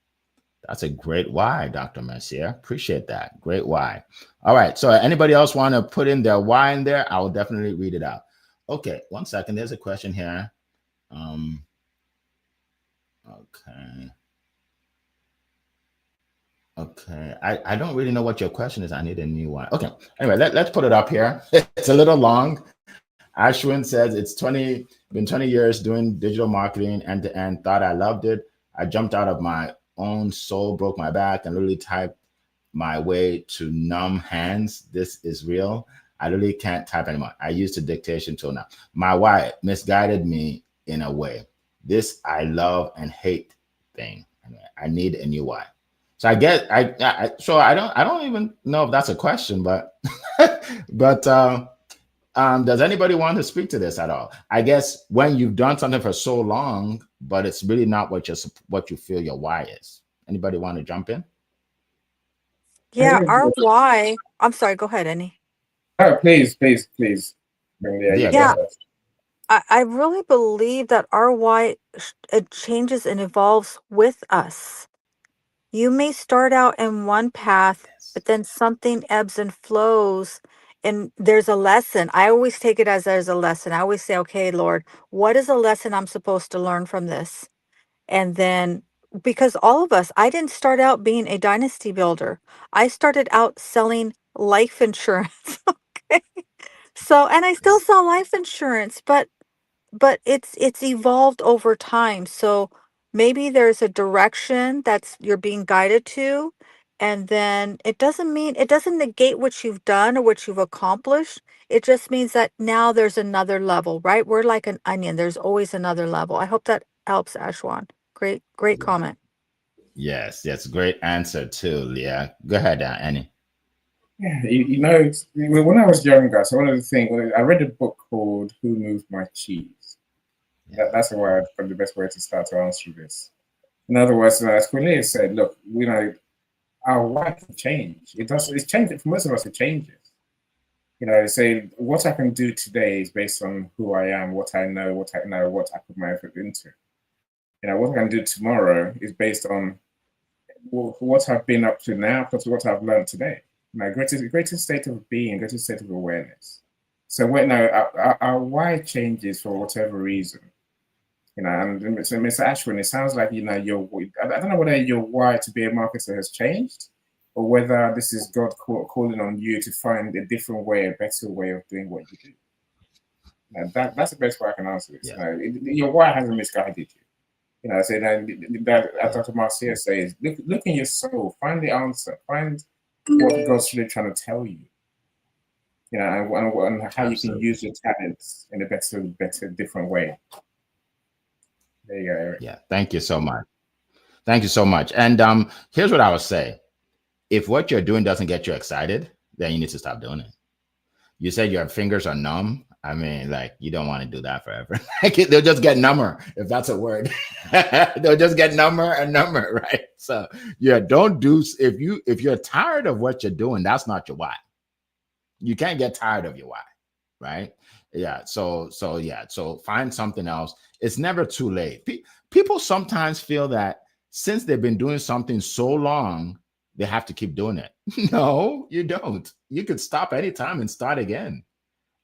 That's a great why, Dr. Mercier. Appreciate that. Great why. All right. So anybody else want to put in their why in there? I will definitely read it out. Okay. 1 second. There's a question here. Okay. Okay. I don't really know what your question is. I need a new one. Okay. Anyway, let's put it up here. It's a little long. Ashwin says, been 20 years doing digital marketing end to end, thought I loved it. I jumped out of my own soul, broke my back, and literally typed my way to numb hands. This is real. I literally can't type anymore. I use the dictation tool now. My why misguided me in a way. This I love and hate thing. I need a new why. So I get, so I don't even know if that's a question, but, does anybody want to speak to this at all? I guess when you've done something for so long, but it's really not what you feel your why is. Anybody want to jump in? Yeah, our why. I'm sorry. Go ahead, Annie. Oh, please. Yeah, go Yeah, ahead. I really believe that our why it changes and evolves with us. You may start out in one path, Yes. but then something ebbs and flows, and there's a lesson. I always take it as there's a lesson. I always say, okay, Lord, what is a lesson I'm supposed to learn from this? And then, because all of us, I didn't start out being a dynasty builder. I started out selling life insurance. Okay. So, and I still sell life insurance, but it's evolved over time. So maybe there's a direction that's you're being guided to, and then it doesn't negate what you've done or what you've accomplished. It just means that now there's another level, right? We're like an onion. There's always another level. I hope that helps, Ashwan. Great comment. Yes, great answer too, Leah. Go ahead, Annie. Yeah, when I was younger, so one of the things, I read a book called Who Moved My Cheese? That's the word, probably the best way to start to answer this. In other words, as Cornelia said, look, our why can change. It's changing for most of us. It changes. Say what I can do today is based on who I am, what I know, what I put my effort into. What I can do tomorrow is based on what I've been up to now, plus what I've learned today. My greatest state of being, greatest state of awareness. So our why changes for whatever reason. And so Mr. Ashwin, it sounds like I don't know whether your why to be a marketer has changed, or whether this is God calling on you to find a different way, a better way of doing what you do. That's the best way I can answer this. Yeah. Your why hasn't misguided you. I say that as Dr. Marcia says, look in your soul, find the answer, find what God's really trying to tell you. And how you can use your talents in a better, different way. There you go, Eric. Yeah, thank you so much. Thank you so much. And here's what I would say. If what you're doing doesn't get you excited, then you need to stop doing it. You said your fingers are numb. I mean, like, you don't want to do that forever. They'll just get number, if that's a word. They'll just get number and number, right? So yeah, don't do, if you're tired of what you're doing, that's not your why. You can't get tired of your why, right? Yeah. So find something else. It's never too late. People sometimes feel that since they've been doing something so long, they have to keep doing it. No, you don't. You could stop anytime and start again.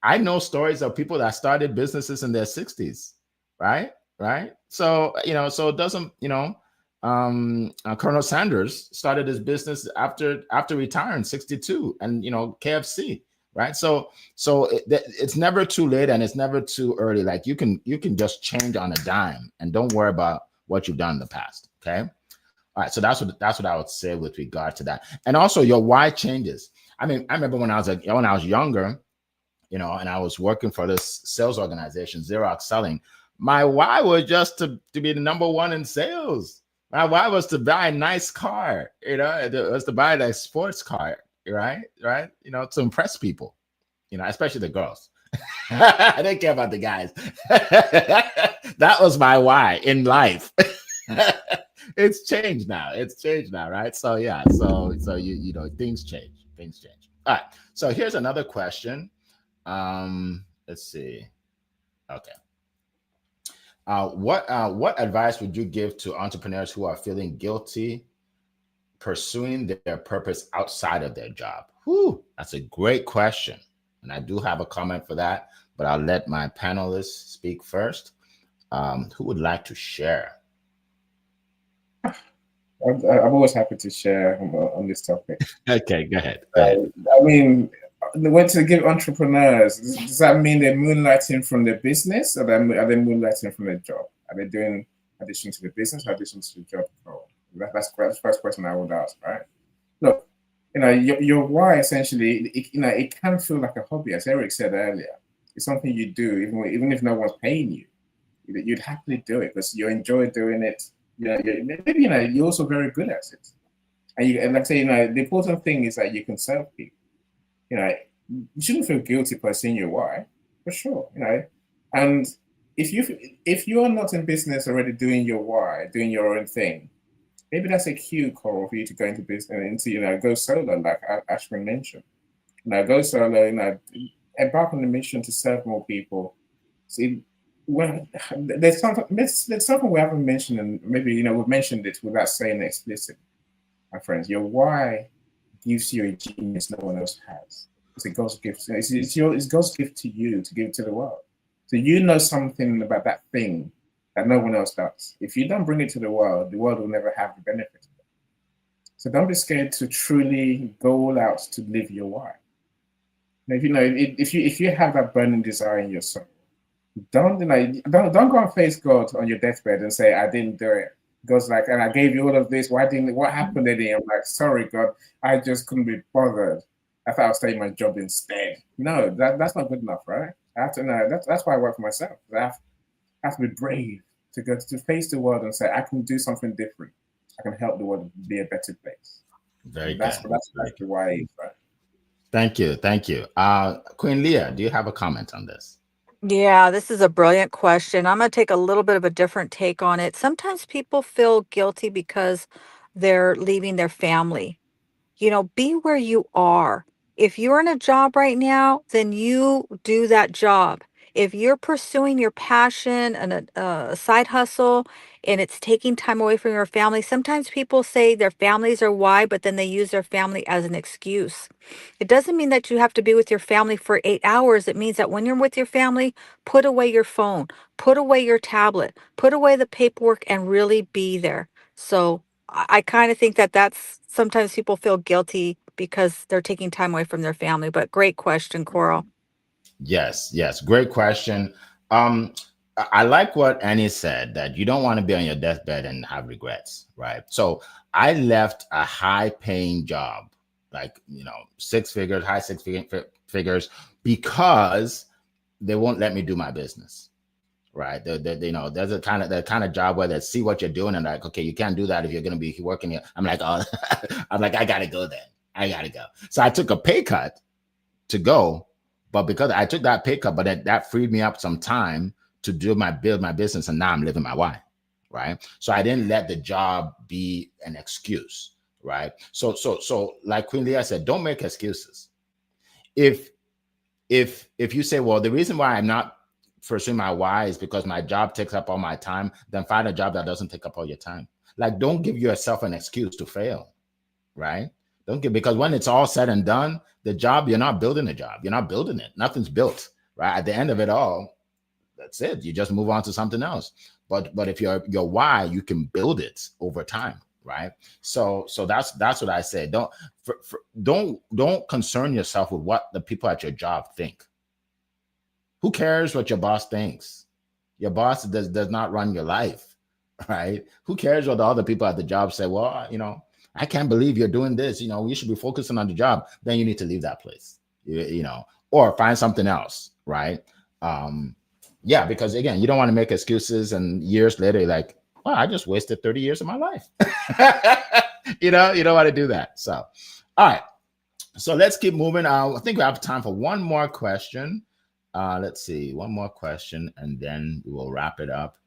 I know stories of people that started businesses in their 60s, right? Right. So, so it doesn't, Colonel Sanders started his business after retiring 62, and, KFC, right? So it's never too late and it's never too early. Like you can just change on a dime and don't worry about what you've done in the past. Okay. All right. So that's what I would say with regard to that. And also your why changes. I mean, I remember when I was younger, and I was working for this sales organization, Xerox Selling. My why was just to be the number one in sales. My why was to buy a nice car, it was to buy a sports car, right? Right? To impress people, especially the girls. I didn't care about the guys. That was my why in life. It's changed now. It's changed now, right? So yeah, so things change. Things change. All right. So here's another question. Let's see. Okay. What advice would you give to entrepreneurs who are feeling guilty pursuing their purpose outside of their job? Whew, that's a great question. And I do have a comment for that, but I'll let my panelists speak first. Who would like to share? I'm always happy to share on this topic. Okay, go ahead. Go ahead. I mean, the way to give entrepreneurs, does that mean they're moonlighting from their business, or are they moonlighting from their job? Are they doing addition to the business, or addition to the job role? That's the first question I would ask, right? Look, your why essentially, it can feel like a hobby, as Eric said earlier. It's something you do, even if no one's paying you. You'd happily do it because you enjoy doing it. Maybe you're also very good at it. And like I say, the important thing is that you can serve people. You shouldn't feel guilty pursuing your why, for sure. And if you're not in business already doing your why, doing your own thing, maybe that's a cue call for you to go into business, into go solo, like Ashwin mentioned. Go solo. Embark on the mission to serve more people. See, there's something we haven't mentioned, and maybe we've mentioned it without saying it explicitly. My friends, your why gives you a genius no one else has. It's a God's gift. It's God's gift to you to give to the world. So you know something about that thing that no one else does. If you don't bring it to the world will never have the benefit of it. So don't be scared to truly go all out to live your why. If you have that burning desire in your soul, don't go and face God on your deathbed and say, I didn't do it. God's like, and I gave you all of this. What happened, Eddie? I'm like, sorry, God, I just couldn't be bothered. I thought I was taking my job instead. No, that's not good enough, right? I have to know. That's why I work for myself. I have to be brave to go to face the world and say, I can do something different. I can help the world be a better place. Very That's good. the why it is, right? Thank you. Queen Leah, do you have a comment on this? Yeah, this is a brilliant question. I'm going to take a little bit of a different take on it. Sometimes people feel guilty because they're leaving their family. Be where you are. If you're in a job right now, then you do that job. If you're pursuing your passion and a side hustle and it's taking time away from your family, sometimes people say their families are why, but then they use their family as an excuse. It doesn't mean that you have to be with your family for 8 hours. It means that when you're with your family, put away your phone, put away your tablet, put away the paperwork, and really be there. So I kind of think that that's sometimes people feel guilty because they're taking time away from their family. But great question, Coral. Yes, great question. I like what Annie said, that you don't want to be on your deathbed and have regrets, right? So I left a high-paying job, like high figures, because they won't let me do my business, right? There's a kind of job where they see what you're doing and like, okay, you can't do that if you're going to be working here. I'm like, oh, I gotta go then. I gotta go. So I took a pay cut to go, but because I took that pay cut, but that freed me up some time to build my business, and now I'm living my why, right? So I didn't let the job be an excuse, right? So like Queen Leah said, don't make excuses. If you say, well, the reason why I'm not pursuing my why is because my job takes up all my time, then find a job that doesn't take up all your time. Like, don't give yourself an excuse to fail, right? Don't give, because when it's all said and done, the job, you're not building a job. You're not building it. Nothing's built, right? At the end of it all, that's it. You just move on to something else. But if your why, you can build it over time, right? So that's what I say. Don't concern yourself with what the people at your job think. Who cares what your boss thinks? Your boss does not run your life, right? Who cares what the other people at the job say? Well, I can't believe you're doing this. You should be focusing on the job. Then you need to leave that place, or find something else, right? Yeah, because again, you don't want to make excuses, and years later, you're like, well, I just wasted 30 years of my life. You don't want to do that. So, all right. So let's keep moving. I think we have time for one more question. Let's see, one more question, and then we will wrap it up.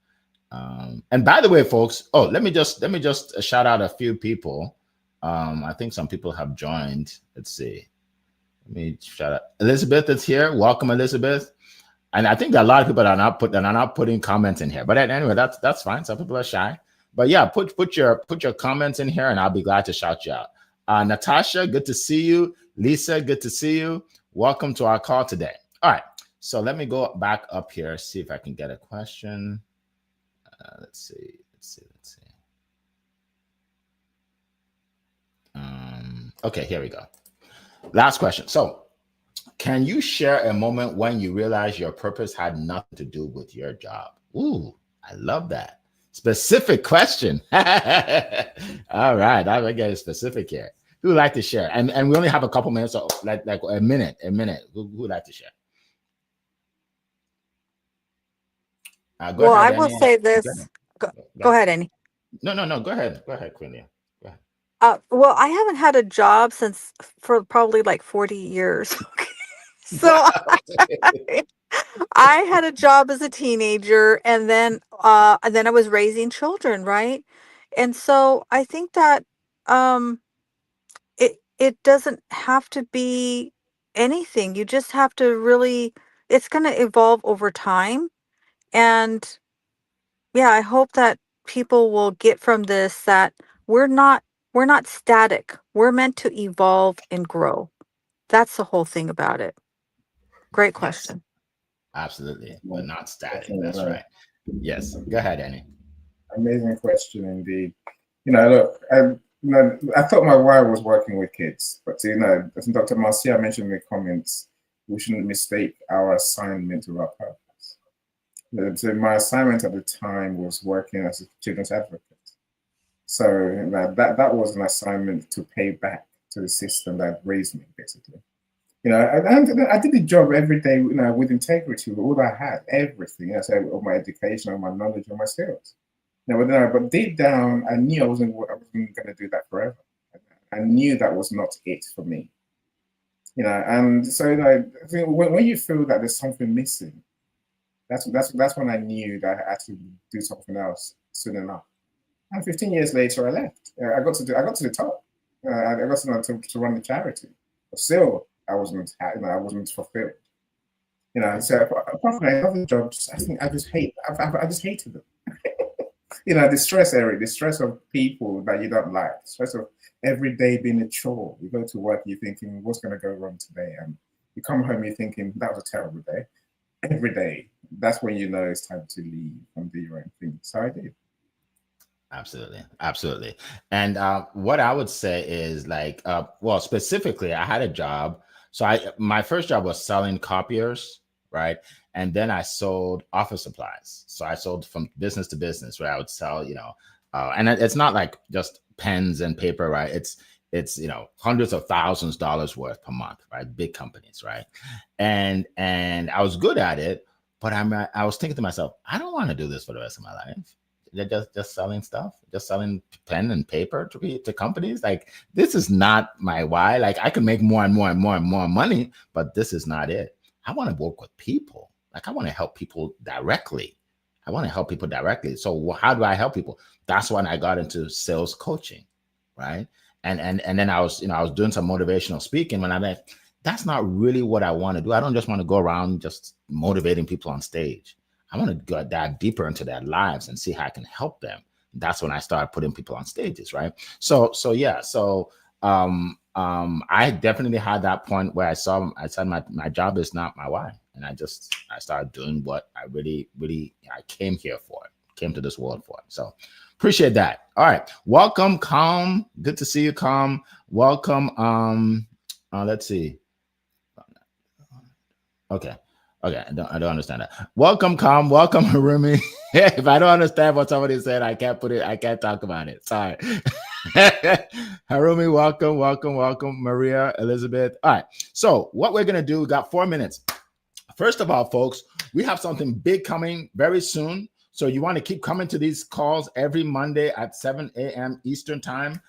And by the way, folks, let me just shout out a few people. I think some people have joined. Let's see. Let me shout out. Elizabeth is here. Welcome, Elizabeth. And I think that a lot of people are not putting comments in here. But anyway, that's fine. Some people are shy. But yeah, put your comments in here, and I'll be glad to shout you out. Natasha, good to see you. Lisa, good to see you. Welcome to our call today. All right. So let me go back up here, see if I can get a question. Let's see. Okay, here we go. Last question. So, can you share a moment when you realized your purpose had nothing to do with your job? Ooh, I love that. Specific question. All right, I'll get specific here. Who would like to share? And we only have a couple minutes, so like a minute. Who would like to share? Well, ahead, I will say this. Go ahead, Annie. No. Go ahead, Queenie. Go ahead. Well, I haven't had a job for probably like 40 years. So I had a job as a teenager, and then I was raising children, right? And so I think that it doesn't have to be anything. You just have to really, it's going to evolve over time. And yeah, I hope that people will get from this that we're not static. We're meant to evolve and grow. That's the whole thing about it. Great question. Yes, absolutely. We're not static. That's right. Yes. Go ahead, Annie. Amazing question indeed. Look, I thought my why was working with kids, but as Dr. Marcia mentioned in the comments, we shouldn't mistake our assignment with our purpose. So my assignment at the time was working as a children's advocate. So that was an assignment to pay back to the system that raised me, basically. I did the job every day, with integrity, with all I had, everything. So all my education, all my knowledge, all my skills. But deep down, I knew I wasn't going to do that forever. I knew that was not it for me. And so I think when you feel that there's something missing, that's when I knew that I had to do something else soon enough. And 15 years later, I left. I got to the top. I got to run the charity. But still, I wasn't fulfilled. So apart from my other jobs, I just hated them. The stress, Eric, the stress of people that you don't like, the stress of every day being a chore. You go to work, you're thinking, what's going to go wrong today? And you come home, you're thinking, that was a terrible day. Every day, that's when you know it's time to leave and do your own thing. So I did. Absolutely. And what I would say is well, specifically, I had a job. So my first job was selling copiers, right? And then I sold office supplies. So I sold from business to business, where I would sell, and it's not like just pens and paper, right? It's hundreds of thousands of dollars worth per month, right? Big companies, right? And I was good at it, but I was thinking to myself, I don't want to do this for the rest of my life. They're just selling stuff, just selling pen and paper to companies. Like, this is not my why. Like, I can make more and more and more and more money, but this is not it. I want to work with people. Like, I want to help people directly. So how do I help people? That's when I got into sales coaching, right? And then I was doing some motivational speaking when I met. That's not really what I want to do. I don't just want to go around just motivating people on stage. I want to dive deeper into their lives and see how I can help them. That's when I started putting people on stages, right? So yeah. So I definitely had that point where I said my job is not my why, and I started doing what I really I came here for, came to this world for. So appreciate that. All right, welcome, Calm. Good to see you, Calm. Welcome. Let's see. Okay. I don't understand that. Welcome, Calm. Welcome, Harumi. If I don't understand what somebody said, I can't talk about it. Sorry. Harumi, welcome. Maria, Elizabeth. All right. So what we're gonna do, we got 4 minutes. First of all, folks, we have something big coming very soon. So you want to keep coming to these calls every Monday at 7 a.m. Eastern time.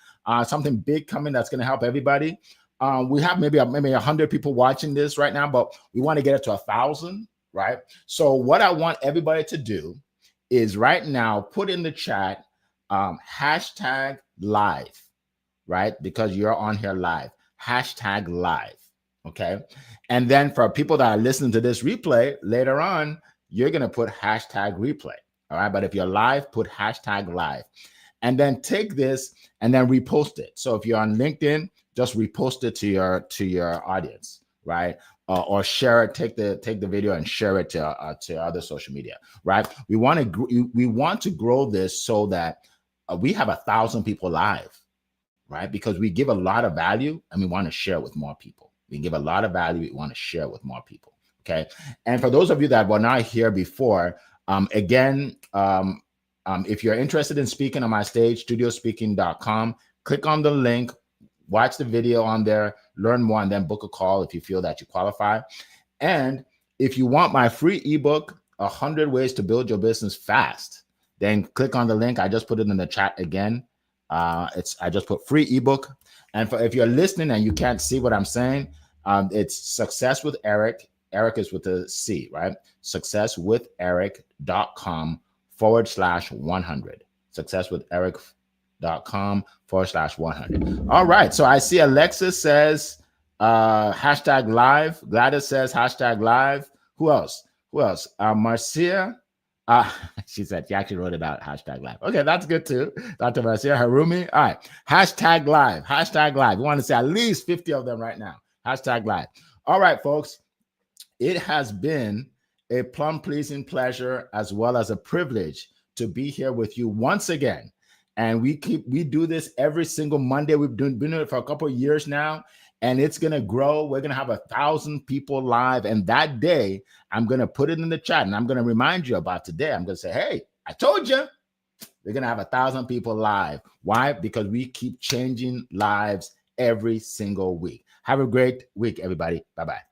Something big coming that's going to help everybody. We have maybe 100 people watching this right now, but we want to get it to 1,000, right? So what I want everybody to do is right now put in the chat hashtag live, right? Because you're on here live. Hashtag live, okay? And then for people that are listening to this replay later on, you're going to put hashtag replay, all right? But if you're live, put hashtag live. And then take this and then repost it. So if you're on LinkedIn, just repost it to your audience, right? Or share it. Take the video and share it to other social media, right? We want to grow this so that we have 1,000 people live, right? Because we give a lot of value and we want to share with more people. We give a lot of value. We want to share with more people. Okay. And for those of you that were not here before, if you're interested in speaking on my stage, studiospeaking.com, click on the link, watch the video on there, learn more, and then book a call if you feel that you qualify. And if you want my free ebook, 100 Ways to Build Your Business Fast, then click on the link. I just put it in the chat again. I just put free ebook. And if you're listening and you can't see what I'm saying, it's Success with Eric. Eric is with a C, right? successwitheric.com/100. successwitheric.com/100. All right. So I see Alexis says hashtag live. Gladys says hashtag live. Who else? Marcia. She said she actually wrote it out, hashtag live. Okay, that's good too. Dr. Marcia. Harumi. All right. Hashtag live. Hashtag live. We want to say at least 50 of them right now. Hashtag live. All right, folks. It has been a plum-pleasing pleasure as well as a privilege to be here with you once again. And we do this every single Monday. We've been doing it for a couple of years now, and it's going to grow. We're going to have 1,000 people live. And that day, I'm going to put it in the chat, and I'm going to remind you about today. I'm going to say, hey, I told you. We're going to have 1,000 people live. Why? Because we keep changing lives every single week. Have a great week, everybody. Bye-bye.